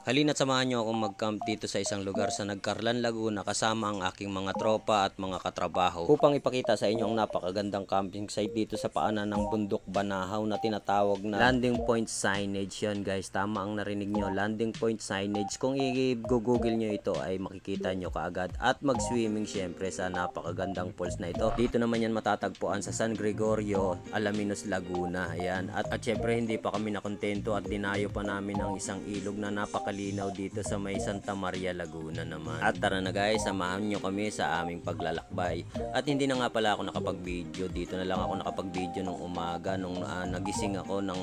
Halina't samahan nyo akong mag-camp dito sa isang lugar sa Nagcarlan, Laguna kasama ang aking mga tropa at mga katrabaho upang ipakita sa inyo ang napakagandang camping site dito sa paanan ng bundok Banahaw na tinatawag na landing point signage. Yan guys, tama ang narinig nyo, landing point signage. Kung i-google nyo ito ay makikita nyo kaagad at mag-swimming syempre sa napakagandang falls na ito. Dito naman yan matatagpuan sa San Gregorio, Alaminos, Laguna. Ayan. At syempre hindi pa kami nakontento at dinayo pa namin ang isang ilog na napakalinaw dito sa may Santa Maria, Laguna naman. At tara na guys, samahan nyo kami sa aming paglalakbay. At hindi na nga pala ako nakapag-video, dito na lang ako nakapag-video nung umaga, nung nagising ako ng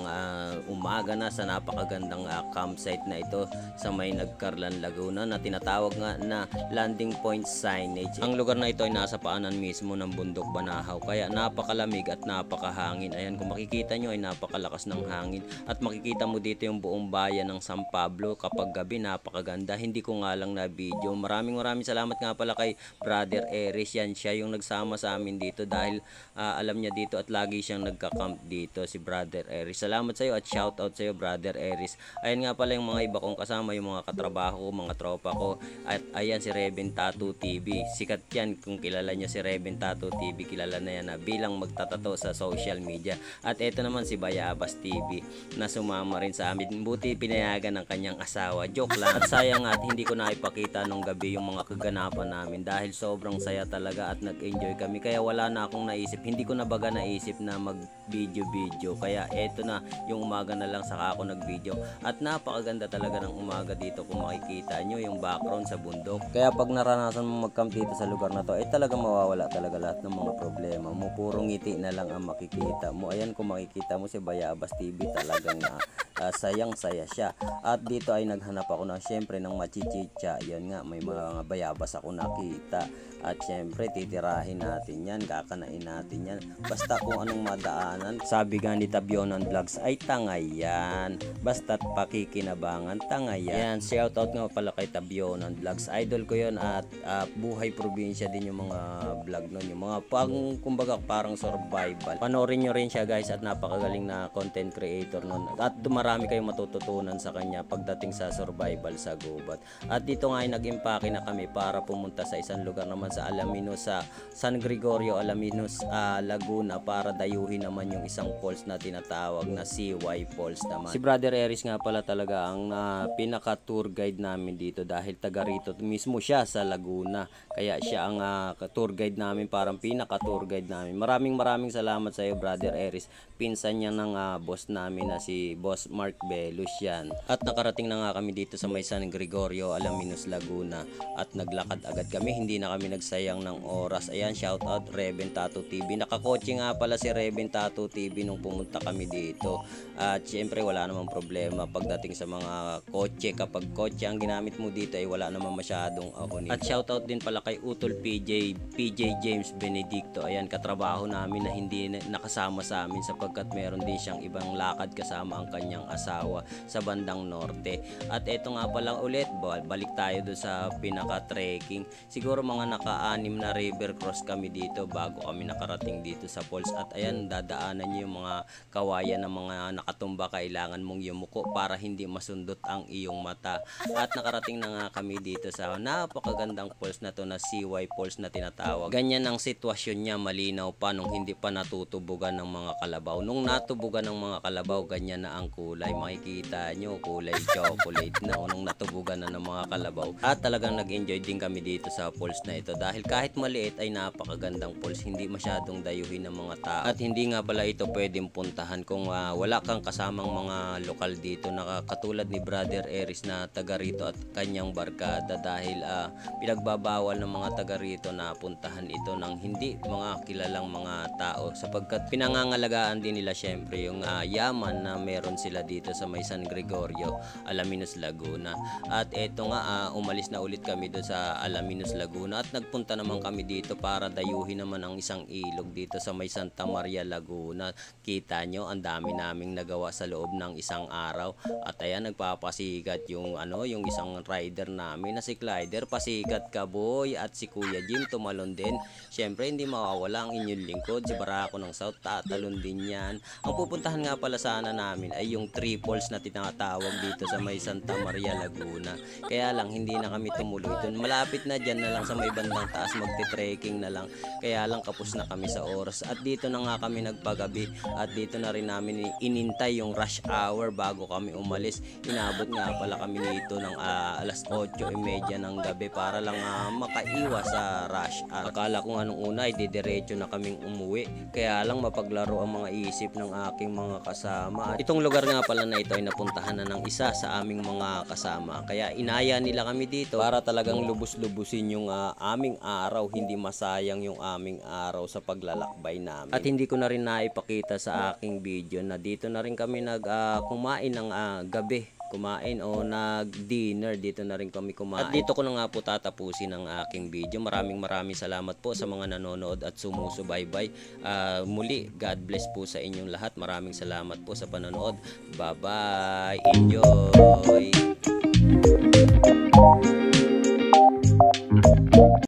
umaga na sa napakagandang campsite na ito sa may Nagcarlan, Laguna na tinatawag nga na landing point signage. Ang lugar na ito ay nasa paanan mismo ng bundok Banahaw, kaya napakalamig at napakahangin. Ayan, kung makikita nyo ay napakalakas ng hangin at makikita mo dito yung buong bayan ng San Pablo kapag gabi, napakaganda. Hindi ko nga lang na video. Maraming salamat nga pala kay Brother Eris. Yan, siya yung nagsama sa amin dito dahil alam niya dito at lagi siyang nagka-camp dito, si Brother Eris. Salamat sa iyo at shout out sa iyo, Brother Eris. Ayan nga pala yung mga iba kong kasama, yung mga katrabaho ko, mga tropa ko. At ayan si Reven Tattoo TV. Sikat yan, kung kilala niyo si Reven Tattoo TV, kilala na yan na bilang magtatato sa social media. At eto naman si Bayabas TV na sumama rin sa amin. Buti pinayagan ng kanyang asawa. Joke lang. At sayang at hindi ko na ipakita nung gabi yung mga kaganapan namin dahil sobrang saya talaga at nag-enjoy kami. Kaya wala na akong naisip. Hindi ko na baga naisip na mag-video. Kaya eto na, yung umaga na lang saka ako nag-video. At napakaganda talaga ng umaga dito kung makikita nyo yung background sa bundok. Kaya pag naranasan mo mag-camp dito sa lugar na to, ay talaga mawawala talaga lahat ng mga problema mo. Puro ngiti na lang ang makikita mo. Ayan, kung makikita mo si Bayabas TV, talagang sayang saya siya. At dito ay naghanap ako na syempre ng machichicha. Yan nga, may mga bayabas ako nakita. At syempre titirahin natin yan, kakanain natin yan. Basta kung anong madaanan. Sabi nga ni Tabionan Vlogs ay tangay yan. Basta't pakikinabangan, tangay yan. Shout out nga pala kay Tabionan Vlogs. Idol ko yon at buhay probinsya din yung mga vlog nun. Yung mga kumbaga parang survival. Panoorin nyo rin siya guys at napakagaling na content creator nun. At marami kayong matututunan sa kanya pagdating sa survival sa gubat. At dito nga ay nag-impake na kami para pumunta sa isang lugar naman sa Alaminos, sa San Gregorio, Alaminos, Laguna, para dayuhin naman yung isang falls na tinatawag na CY Falls naman. Si Brother Eris nga pala talaga ang pinaka tour guide namin dito dahil taga rito mismo siya sa Laguna. Kaya siya ang tour guide namin, parang pinaka tour guide namin. Maraming salamat sa iyo, Brother Eris. Pinsan niya ng boss namin na si Boss Mark Belus yan. At nakarating na nga kami dito sa may San Gregorio, Alaminos, Laguna. At naglakad agad kami, hindi na kami nagsayang ng oras. Ayan, shout out Reven Tattoo TV. Nakakotse nga pala si Reven Tattoo TV nung pumunta kami dito. At syempre wala namang problema pagdating sa mga kotse. Kapag kotse ang ginamit mo dito ay wala namang masyadong ahonin. At shout out din pala kay Utol PJ James Benedicto. Ayan, katrabaho namin na hindi nakasama sa amin sapagkat meron din siyang ibang lakad kasama ang kanyang asawa sa bandang norte. At eto nga pala ulit, balik tayo do sa pinaka-trekking. Siguro mga naka-anim na river cross kami dito bago kami nakarating dito sa falls. At ayan, dadaanan nyo yung mga kawayan ng mga nakatumba. Kailangan mong yumuko para hindi masundot ang iyong mata. At nakarating na nga kami dito sa napakagandang falls na to na CY Falls na tinatawag. Ganyan ang sitwasyon niya, malinaw pa nung hindi pa natutubugan ng mga kalabaw. Nung natubugan ng mga kalabaw, ganyan na ang kulay. Makikita nyo, kulay chocolate na nung natubugan na ng mga kalabaw. At talagang nag-enjoy din kami dito sa falls na ito dahil kahit maliit ay napakagandang falls, hindi masyadong dayuhin ng mga tao. At hindi nga pala ito pwedeng puntahan kung wala kang kasamang mga lokal dito na katulad ni Brother Eris na taga rito at kanyang barkada dahil pinagbabawal ng mga taga rito na puntahan ito ng hindi mga kilalang mga tao sapagkat pinangangalagaan din nila syempre yung yaman na meron sila dito sa may San Gregorio, Alaminos, Laguna. At eto nga, umalis na ulit kami doon sa Alaminos, Laguna at nagpunta naman kami dito para dayuhin naman ang isang ilog dito sa may Santa Maria, Laguna. Kita nyo, ang dami naming nagawa sa loob ng isang araw. At ayan, nagpapasikat yung yung isang rider namin na si Clyder. Pasikat ka boy. At si Kuya Jim tumalon din. Syempre hindi mawawala ang inyong lingkod, si Barako ng South, tatalon din yan. Ang pupuntahan nga pala sana namin ay yung 3 falls na tinatawag dito sa may Santa Maria, Laguna. Kaya lang hindi na kami tumuloy doon. Malapit na dyan na lang sa may bandang taas, magte-trekking na lang. Kaya lang kapos na kami sa oras. At dito na nga kami nagpagabi at dito na rin namin inintay yung rush hour bago kami umalis. Inabot nga pala kami dito ng alas 8:30 ng gabi para lang makaiwas sa rush hour. Akala ko nga nung una ay didiretso na kaming umuwi. Kaya lang mapaglaro ang mga isip ng aking mga kasama. At itong lugar nga pala na ito ay napuntahan na ng isa sa aming mga kasama. Kaya inaya nila kami dito para talagang lubos-lubusin yung aming araw. Hindi masayang yung aming araw sa paglalakbay namin. At hindi ko na rin naipakita sa aking video na dito na rin kami kumain ng gabi. Kumain o nag-dinner, dito na rin kami kumain. At dito ko na nga po tatapusin ang aking video. Maraming salamat po sa mga nanonood at sumusubaybay. Muli, God bless po sa inyong lahat. Maraming salamat po sa panonood. Bye-bye. Enjoy!